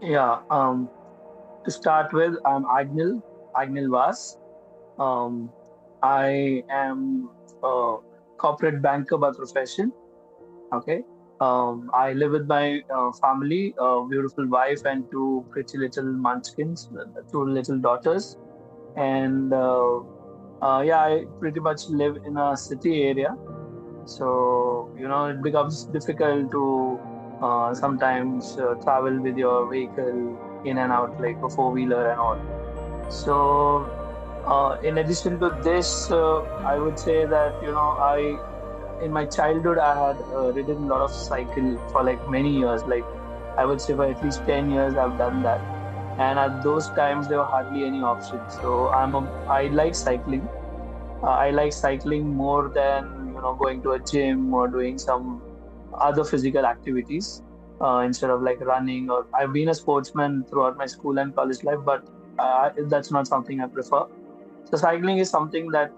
Yeah. To start with, I'm Agnel Vas. Um, I am a corporate banker by profession. Okay. I live with my family, a beautiful wife, and two pretty little munchkins, two little daughters. And yeah, I pretty much live in a city area. So, it becomes difficult to sometimes travel with your vehicle in and out, like a four-wheeler and all. So, in addition to this, I would say that, in my childhood, I had ridden a lot of cycle for like many years. Like, I would say for at least 10 years, I've done that. And at those times, there were hardly any options. So, I like cycling. I like cycling more than, going to a gym or doing some other physical activities instead of like running. Or I've been a sportsman throughout my school and college life, but that's not something I prefer. So cycling is something that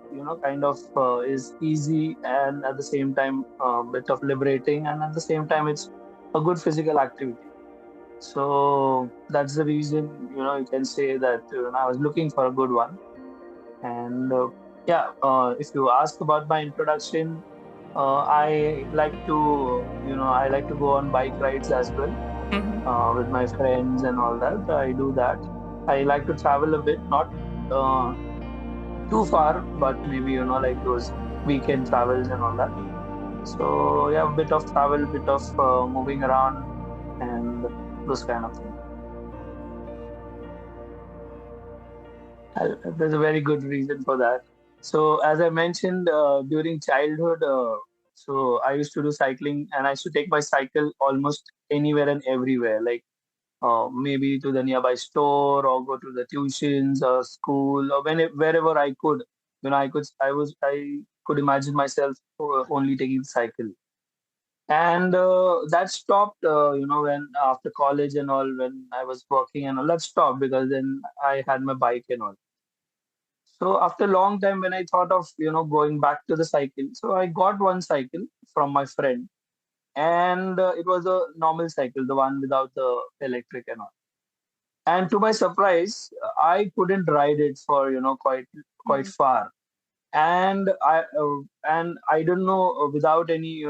kind of is easy and at the same time a bit of liberating, and at the same time it's a good physical activity. So that's the reason you can say that I was looking for a good one. And yeah, if you ask about my introduction, I like to go on bike rides as well Mm-hmm. with my friends and all that. I do that. I like to travel a bit, not uh, too far, but maybe like those weekend travels and all that. So yeah, a bit of travel, bit of moving around, and those kind of things. There's a very good reason for that. So, as I mentioned, during childhood, so I used to do cycling, and I used to take my cycle almost anywhere and everywhere, like maybe to the nearby store or go to the tuitions or school or wherever I could. I could imagine myself only taking the cycle. And that stopped, when after college and all, when I was working and all, that stopped because then I had my bike and all. So after a long time, when I thought of going back to the cycle, so I got one cycle from my friend, and it was a normal cycle, the one without the electric and all. And to my surprise, I couldn't ride it for quite Mm-hmm. far, and I don't know, without any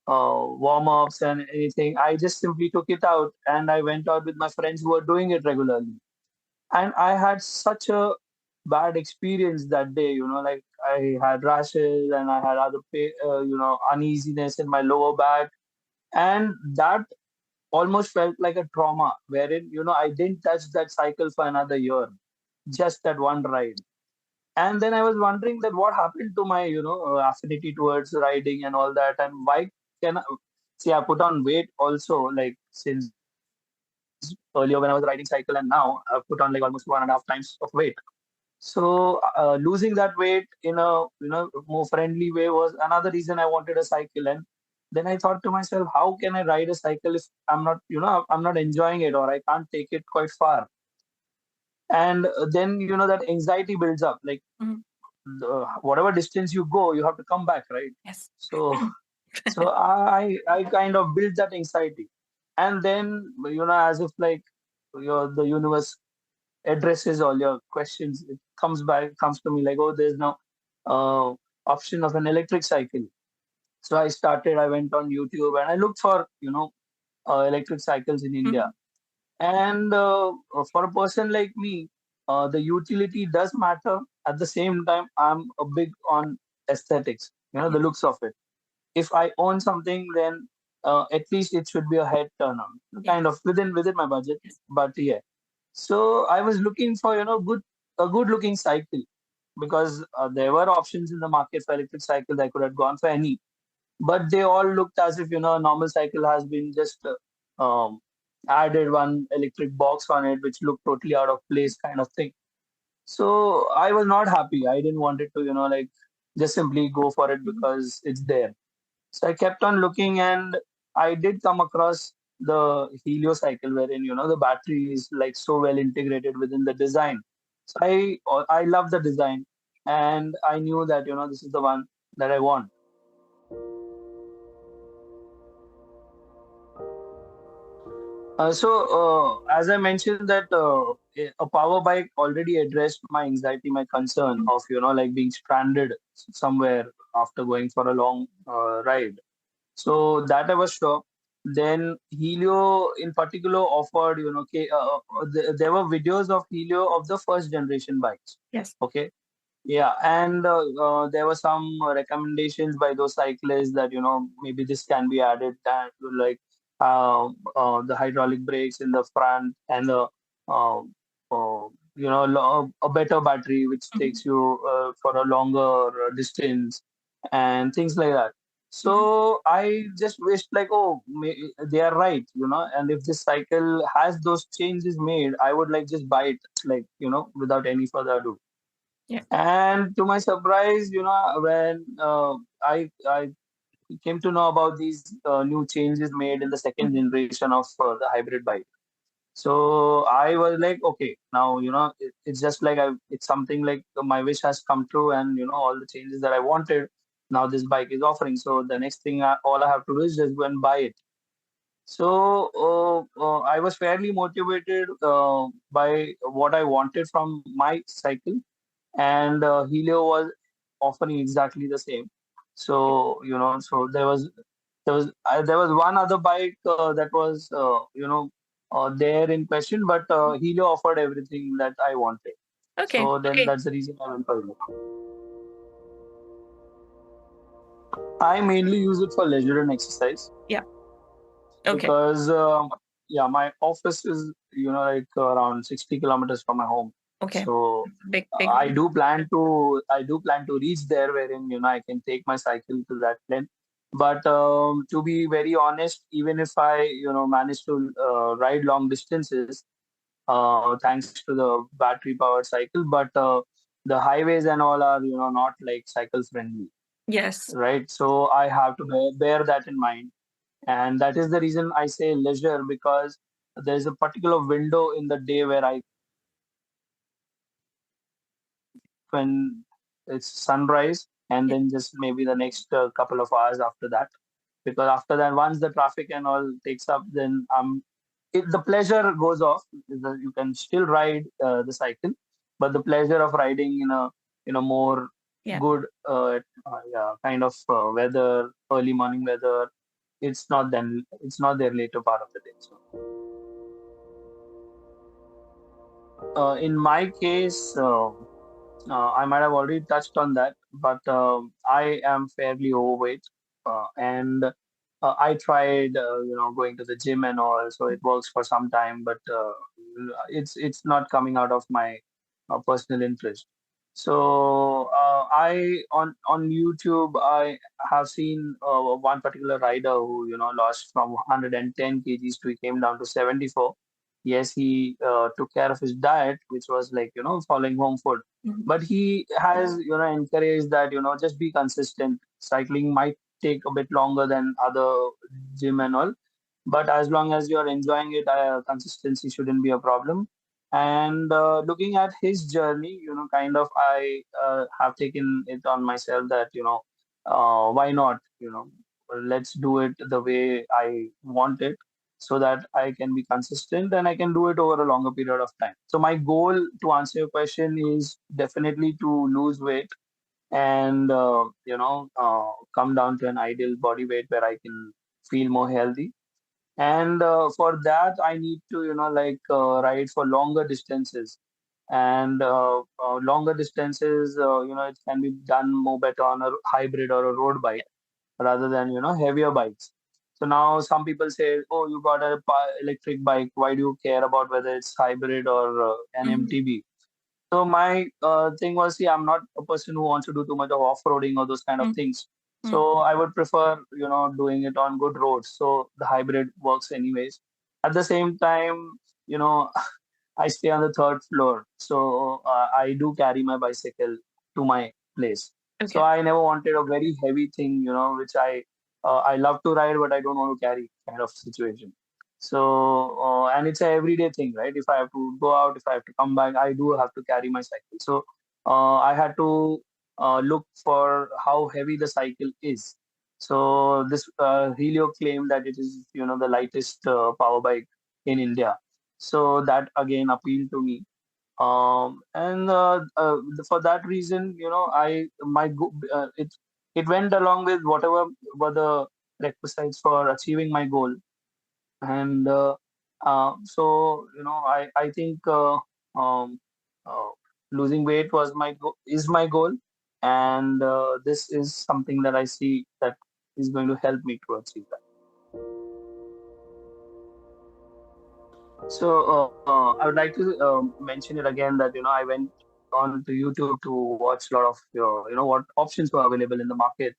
warm ups and anything. I just simply took it out, and I went out with my friends who were doing it regularly, and I had such a bad experience that day. Like I had rashes and I had other uneasiness in my lower back, and that almost felt like a trauma. Wherein I didn't touch that cycle for another year, just that one ride. And then I was wondering that what happened to my affinity towards riding and all that, and why can I see I put on weight also, like since earlier when I was riding cycle, and now I've put on like almost 1.5 times of weight. So losing that weight in a more friendly way was another reason I wanted a cycle. And then I thought to myself, how can I ride a cycle if I'm not enjoying it, or I can't take it quite far? And then that anxiety builds up. Like Mm-hmm. whatever distance you go, you have to come back, right? Yes. So so I kind of built that anxiety, and then as if like the universe addresses all your questions. It comes to me like, oh, there's no uh, option of an electric cycle. So I went on YouTube and I looked for electric cycles in India. Mm-hmm. And for a person like me, the utility does matter. At the same time, I'm a big on aesthetics, the Yes. looks of it. If I own something, then at least it should be a head turner, kind Yes. of within my budget. Yes. But yeah, so I was looking for a good looking cycle, because there were options in the market for electric cycles. I could have gone for any, but they all looked as if a normal cycle has been just added one electric box on it, which looked totally out of place, kind of thing. So I was not happy. I didn't want it to like just simply go for it Mm-hmm. because it's there. So I kept on looking, and I did come across the Helio cycle, wherein the battery is like so well integrated within the design. So I love the design, and I knew that this is the one that I want. As I mentioned that a power bike already addressed my anxiety, my concern Mm. of like being stranded somewhere after going for a long ride. So that I was sure. Then Helio in particular offered, there were videos of Helio of the first generation bikes. Yes. Okay, yeah, and there were some recommendations by those cyclists that maybe this can be added that like the hydraulic brakes in the front and the uh, a better battery which Mhm. takes you for a longer distance and things like that. Mhm. So I just wished like, oh, they are right, and if this cycle has those changes made, I would like just buy it, like without any further ado. Yeah. And to my surprise, when I came to know about these new changes made in the second Mhm. generation of the hybrid bike, so I was like, okay, now it's just like it's something like my wish has come true, and all the changes that I wanted, now this bike is offering. So the next thing, all I have to do is just go and buy it. So I was fairly motivated by what I wanted from my cycle, and Helio was offering exactly the same. So so there was one other bike that was there in question, but Helio offered everything that I wanted. Okay. So then Okay. that's the reason I went for it. I mainly use it for leisure and exercise Yeah. Okay. because yeah, my office is like around 60 kilometers from my home. Okay. So Big, big. I do plan to reach there wherein I can take my cycle to that length. But to be very honest, even if I manage to ride long distances, thanks to the battery powered cycle, but the highways and all are not like cycle friendly, Yes. right? So I have to bear that in mind, and that is the reason I say leisure, because there's a particular window in the day where I can when it's sunrise, and Yeah. then just maybe the next couple of hours after that, because after that, once the traffic and all takes up, then the pleasure goes off. You can still ride the cycle, but the pleasure of riding in a more Yeah. good yeah, kind of weather, early morning weather, it's not there later part of the day. So in my case, I might have already touched on that, but I am fairly overweight, and I tried, going to the gym and all, so it works for some time, but it's not coming out of my personal interest. So I on YouTube I have seen one particular rider who lost from 110 kgs to he came down to 74. Yes, he took care of his diet, which was like following home food, Mhm. but he has encouraged that just be consistent. Cycling might take a bit longer than other gym and all, but as long as you're enjoying it, consistency shouldn't be a problem. And looking at his journey, kind of I have taken it on myself that why not, let's do it the way I want it, so that I can be consistent and I can do it over a longer period of time. So my goal, to answer your question, is definitely to lose weight and come down to an ideal body weight where I can feel more healthy. And for that, I need to ride for longer distances. And longer distances, it can be done more better on a hybrid or a road bike rather than heavier bikes. So now some people say, oh, you got a electric bike, why do you care about whether it's hybrid or an Mhm. MTB? So my thing was, see, I'm not a person who wants to do too much of off-roading or those kind of Mhm. things. Mhm. So I would prefer, doing it on good roads. So the hybrid works anyways. At the same time, you know, I stay on the third floor, so I do carry my bicycle to my place. So Okay. I never wanted a very heavy thing, which I love to ride, but I don't want to carry kind of situation. So and it's a everyday thing, right? If I have to go out, if I have to come back, I do have to carry my cycle. So I had to look for how heavy the cycle is. So this Helio claimed that it is the lightest power bike in India. So that again appealed to me. And For that reason, I my it went along with whatever were the requisites for achieving my goal. And I think um, uh, losing weight is my goal, and this is something that I see that is going to help me to achieve that. So I would like to mention it again that I went on to YouTube to watch a lot of what options were available in the market,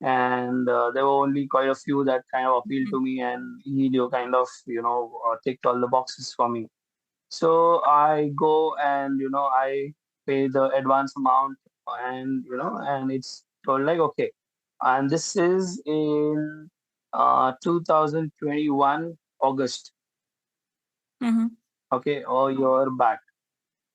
and there were only quite a few that kind of appealed to Mhm. me, and Helio kind of ticked all the boxes for me. So I go and I pay the advance amount, and and it's told like, okay, and this is in 2021 August, Mhm. okay, or year back.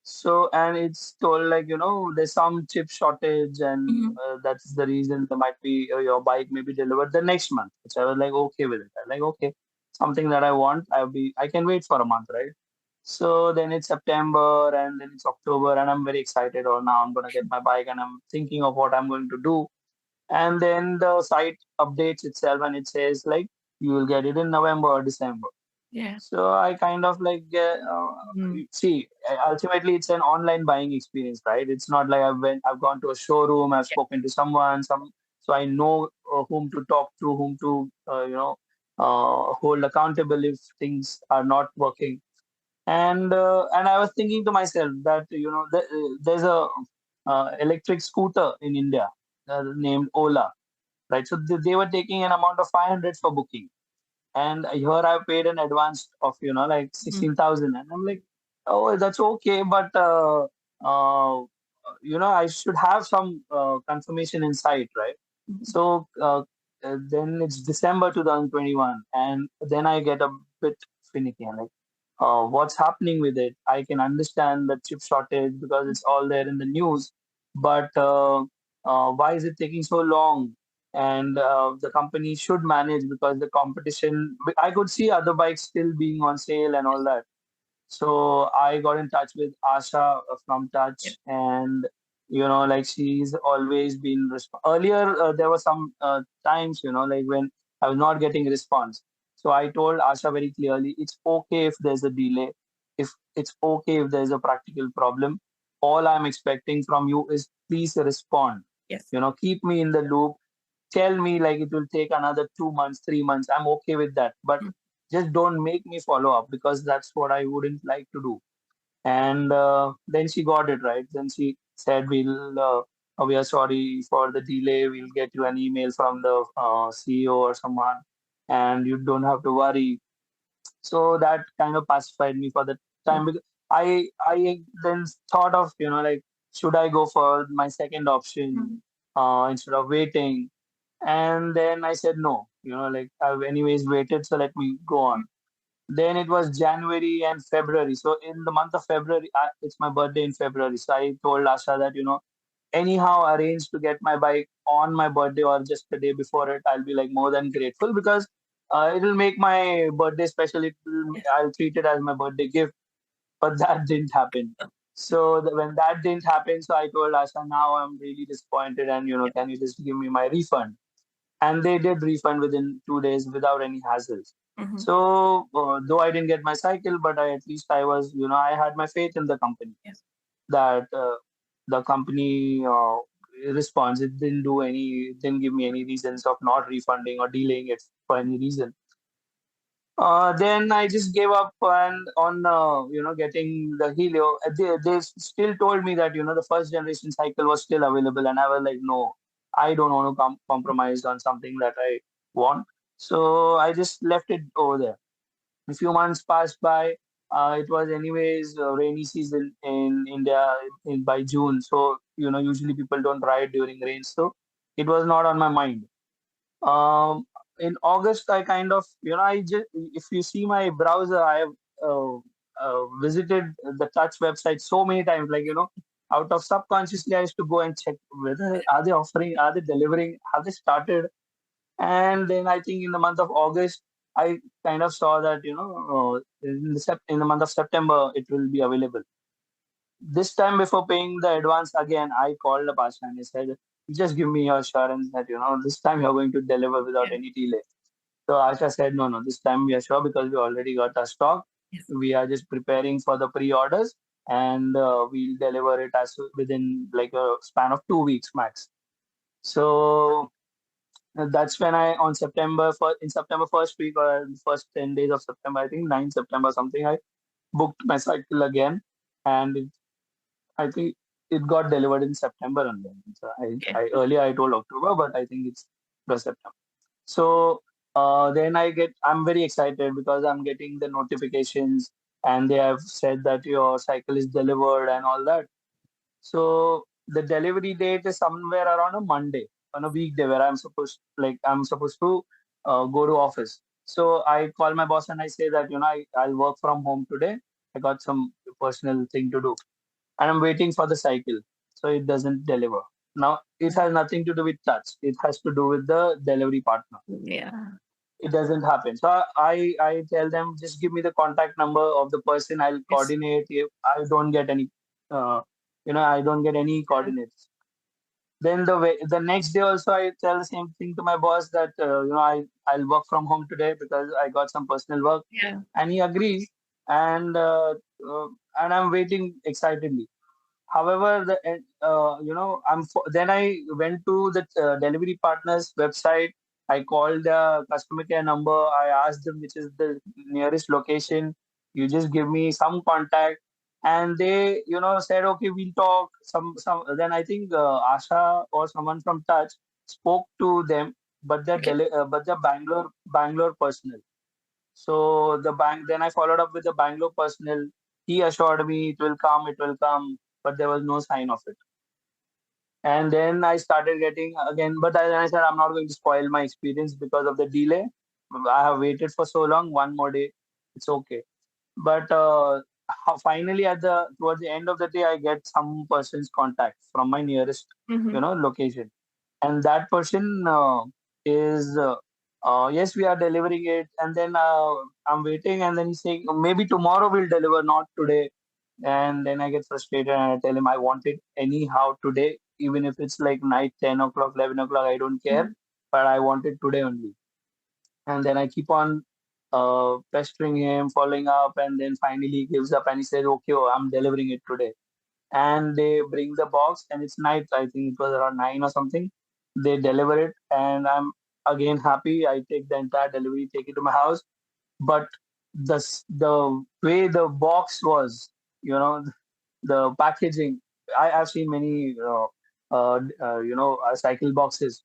So, and it's told like, there's some chip shortage, and Mhm. that's the reason there might be your bike may be delivered the next month, which I was like, okay with it. I'm like, okay, something that I want, I can wait for a month, right? So then it's September, and then it's October, and I'm very excited. Or now I'm gonna get my bike, and I'm thinking of what I'm going to do. And then the site updates itself, and it says like you will get it in November or December. Yeah. So I kind of like Mm. see. Ultimately, it's an online buying experience, right? It's not like I've gone to a showroom, I've Yeah. spoken to someone, so I know whom to talk to, whom to hold accountable if things are not working. And I was thinking to myself that there's a electric scooter in India named Ola, right? So they were taking an amount of 500 for booking, and here I paid an advance of like Mhm. 16,000, and I'm like, oh, that's okay, but I should have some confirmation in sight, right? Mhm. So then it's December 2021, and then I get a bit finicky. I'm like, what's happening with it? I can understand the chip shortage because it's all there in the news, but why is it taking so long? And the company should manage, because the competition, I could see other bikes still being on sale and all that. So I got in touch with Asha from Yep. Touch, and like she's always been earlier. There were some times, like when I was not getting response. So I told Asha very clearly, it's okay if there's a delay, if it's okay if there's a practical problem. All I'm expecting from you is please respond. Yes. Keep me in the loop. Tell me like it will take another 2 months, 3 months. I'm okay with that, but Mm. just don't make me follow up, because that's what I wouldn't like to do. And then she got it right. Then she said, we are sorry for the delay. We'll get you an email from the CEO or someone, and you don't have to worry. So that kind of pacified me for the Mm. time, because I then thought of like, should I go for my second option Mhm. instead of waiting? And then I said no, like I've anyways waited, so let me go on. Then it was January and February. So in the month of February, it's my birthday in February. So I told Asha that, anyhow arrange to get my bike on my birthday or just the day before it. I'll be like more than grateful, because it'll make my birthday special. Yes. I'll treat it as my birthday gift. But that didn't happen. Oh, So when that didn't happen, so I told Asha, now I'm really disappointed, and yeah. can you just give me my refund? And they did refund within 2 days without any hassles. Mhm. So though I didn't get my cycle, but at least I was, I had my faith in the company, Yes. that the company responds. It didn't give me any reasons of not refunding or delaying it for any reason. Then I just gave up on getting the Helio. They still told me that the first generation cycle was still available, and I was like, no, I don't want to compromise on something that I want. So I just left it over there. A few months passed by. It was anyways rainy season in India by June, so usually people don't ride during rain, so it was not on my mind. um, in August, I kind of, I just, if you see my browser, I have visited the Touch website so many times. Like, out of subconsciously, I used to go and check whether are they offering, are they delivering, have they started. And then I think in the month of August, I kind of saw that, in the month of September, it will be available. This time, before paying the advance again, I called the pastor and I said, just give me your assurance that, this time you're going to deliver without Yeah. any delay. So Asha said, no, no, this time we are sure because we already got our stock. Yes. We are just preparing for the pre-orders, and we'll deliver it as within like a span of 2 weeks max. So that's when I on September first week or first 10 days of September, I think 9 September something, I booked my cycle again, and I think it got delivered in September only. So Yeah. I earlier I told October, but I think it was September. So then I'm very excited because I'm getting the notifications and they have said that your cycle is delivered and all that. So the delivery date is somewhere around a Monday, on a weekday where I'm supposed to go to office. So I call my boss and I say that, I'll work from home today. I got some personal thing to do and I'm waiting for the cycle. So it doesn't deliver. Now it has nothing to do with touch. It has to do with the delivery partner. Yeah. It doesn't happen. So I tell them, just give me the contact number of the person. I'll Yes. coordinate if I don't get any, uh, I don't get any Yeah. coordinates. Then the next day also I tell the same thing to my boss that I'll work from home today because I got some personal work, Yeah. and he agrees, and uh, uh, and I'm waiting excitedly. However, then I went to the delivery partner's website. I called the customer care number. I asked them which is the nearest location. You just give me some contact, and they, said okay, we'll talk. Some. Then I think Asha or someone from Touch spoke to them, but Okay. the Bangalore personnel. So the bank, then I followed up with the Bangalore personnel. He assured me it will come, but there was no sign of it. And then I started getting again, but then I said I'm not going to spoil my experience because of the delay. I have waited for so long. One more day, it's okay. But finally, towards the end of the day, I get some person's contact from my nearest, Mm-hmm. location, and that person is yes, we are delivering it, and then I'm waiting, and then he's saying maybe tomorrow we'll deliver, not today. And then I get frustrated and I tell him I want it anyhow today, even if it's like night 10 o'clock, 11 o'clock, I don't care, Mm-hmm. but I want it today only. And then I keep on pestering him, following up, and then finally he gives up and he says, okay, oh, I'm delivering it today. And they bring the box, and it's night. I think it was around 9 or something. They deliver it, and I'm again happy. I take the entire delivery, take it to my house. But the way the box was, the packaging. I've seen many, cycle boxes,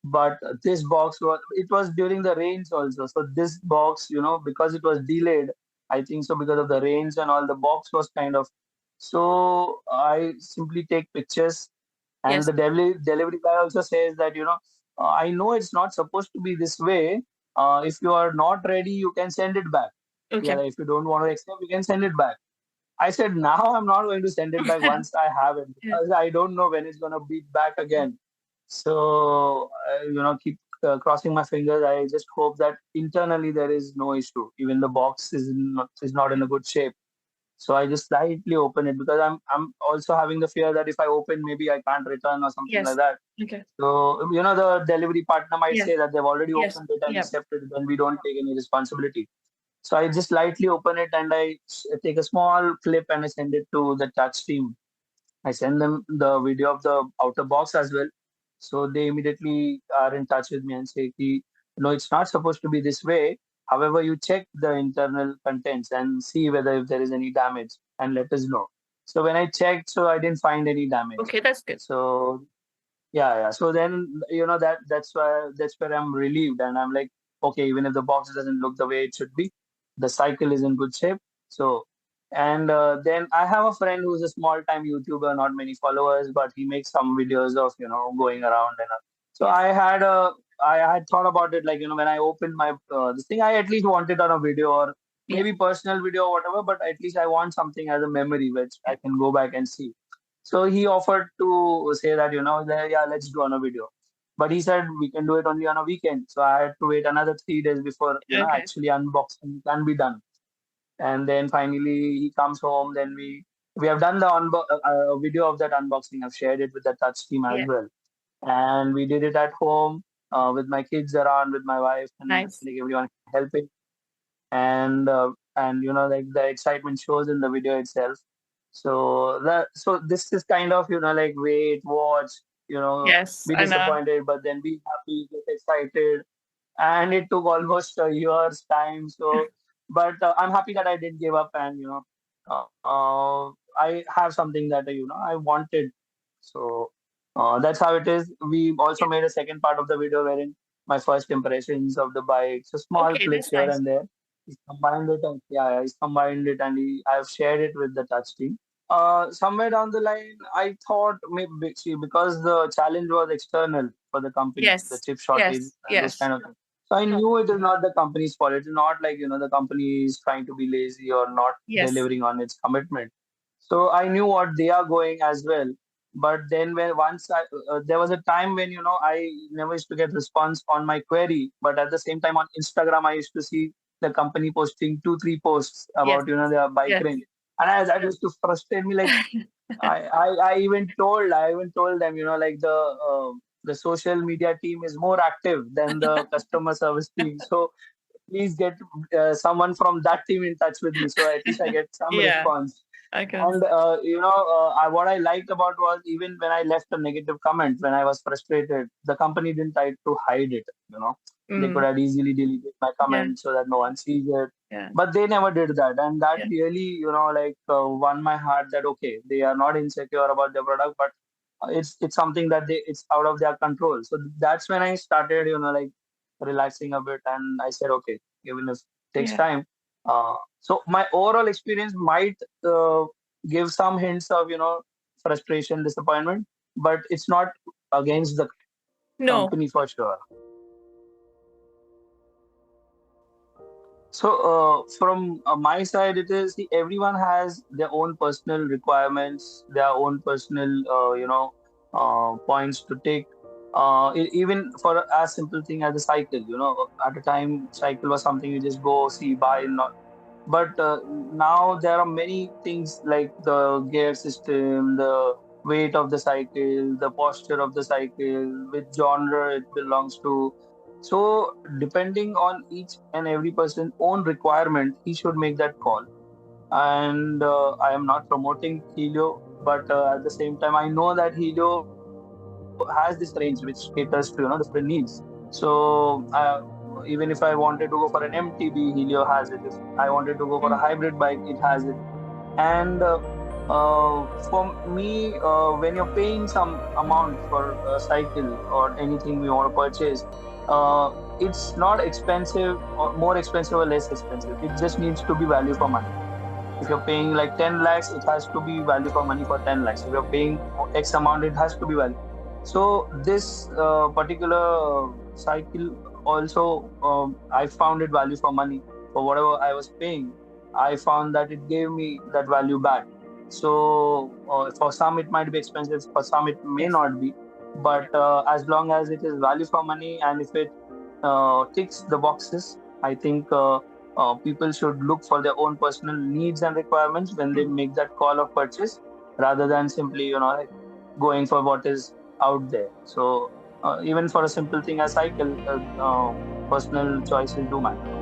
but this box was during the rains also. So this box, because it was delayed, I think so because of the rains and all, the box was kind of. So I simply take pictures, and Yes. the delivery guy also says that, I know it's not supposed to be this way. If you are not ready, you can send it back. Yeah, Okay. if you don't want to accept, you can send it back. I said, now I'm not going to send it back once I have it Yeah. because I don't know when it's going to be back again. So, keep crossing my fingers. I just hope that internally there is no issue. Even the box is not in a good shape. So I just slightly open it because I'm also having the fear that if I open, maybe I can't return or something like Yes. that. Okay. So, the delivery partner might Yes. say that they've already Yes. opened it and Yeah. accepted it, then we don't take any responsibility. So I just lightly open it and I take a small clip and I send it to the touch team. I send them the video of the outer box as well. So they immediately are in touch with me and say, no, it's not supposed to be this way. However, you check the internal contents and see whether if there is any damage and let us know. So when I checked, so I didn't find any damage. Okay. That's good. So yeah. So then, that's where I'm relieved, and I'm like, okay, even if the box doesn't look the way it should be, the cycle is in good shape. So, and then I have a friend who's a small time YouTuber, not many followers, but he makes some videos of going around and all. So Yes. I had thought about it, like when I opened my this thing, I at least want it on a video or Yeah. maybe personal video or whatever, but at least I want something as a memory which Yeah. I can go back and see. So he offered to say that, yeah, let's do on a video. But he said we can do it only on a weekend. So I had to wait another 3 days before, Okay. actually unboxing can be done. And then finally he comes home. Then we have done the video of that unboxing. I've shared it with the touch team as Yeah. well, and we did it at home, with my kids around, with my wife, and Nice. like everyone helping. And like the excitement shows in the video itself. So this is kind of, like, wait, watch, Yes, be I know. disappointed, but then be happy, get excited. And it took almost a year's time. But I'm happy that I didn't give up, and I have something that I wanted. So that's how it is. We also Yeah. made a second part of the video wherein my first impressions of the bike. So small Okay, clips that's here nice. and there. He's combined it, and yeah, he's combined it, and I've shared it with the touch team. Somewhere down the line, I thought maybe, see, because the challenge was external for the company, the Yes. chip shortage Yes. and those Yes. kind of things. So I knew it is not the company's fault. It's not like, the company is trying to be lazy or not Yes. delivering on its commitment. So I knew what they are going as well. But then when once there was a time when, I never used to get response on my query. But at the same time on Instagram, I used to see the company posting 2, 3 posts Yes. about, their bike Yes. range. And that used to frustrate me. Like, I even told them, like the social media team is more active than the customer service team. So please get someone from that team in touch with me, so at least I get some Yeah, response. I can. And what I liked about was, even when I left a negative comment when I was frustrated, the company didn't try to hide it. They could Mm. have easily deleted my Yeah. comment so that no one sees it, Yeah. but they never did that, and that Yeah. really, like, won my heart. That okay, they are not insecure about their product, but it's something that it's out of their control. So that's when I started, like, relaxing a bit, and I said, okay, even if it takes Yeah. time. So my overall experience might give some hints of, frustration, disappointment, but it's not against the company for sure. No. So from my side, it is, see, everyone has their own personal requirements, their own personal, points to take. Even for as simple thing as a cycle, at a time, cycle was something you just go see, buy, not. But now there are many things like the gear system, the weight of the cycle, the posture of the cycle, which genre it belongs to. So depending on each and every person's own requirement, he should make that call. And I am not promoting Helio, but at the same time, I know that Helio has this range which caters to, different needs. So even if I wanted to go for an MTB, Helio has it. If I wanted to go for a Mm. hybrid bike, it has it. And for me, when you're paying some amount for a cycle or anything you want to purchase, uh, it's not expensive or more expensive or less expensive. It just needs to be value for money. If you're paying like 10 lakhs, it has to be value for money for 10 lakhs. If you're paying X amount, it has to be value. So this particular cycle also, I found it value for money for whatever I was paying. I found that it gave me that value back. So for some it might be expensive, for some it may Yes. not be, but as long as it is value for money and if it ticks the boxes, I think people should look for their own personal needs and requirements when they Mm. make that call of purchase, rather than simply, like, going for what is out there. So even for a simple thing as cycle, personal choices do matter.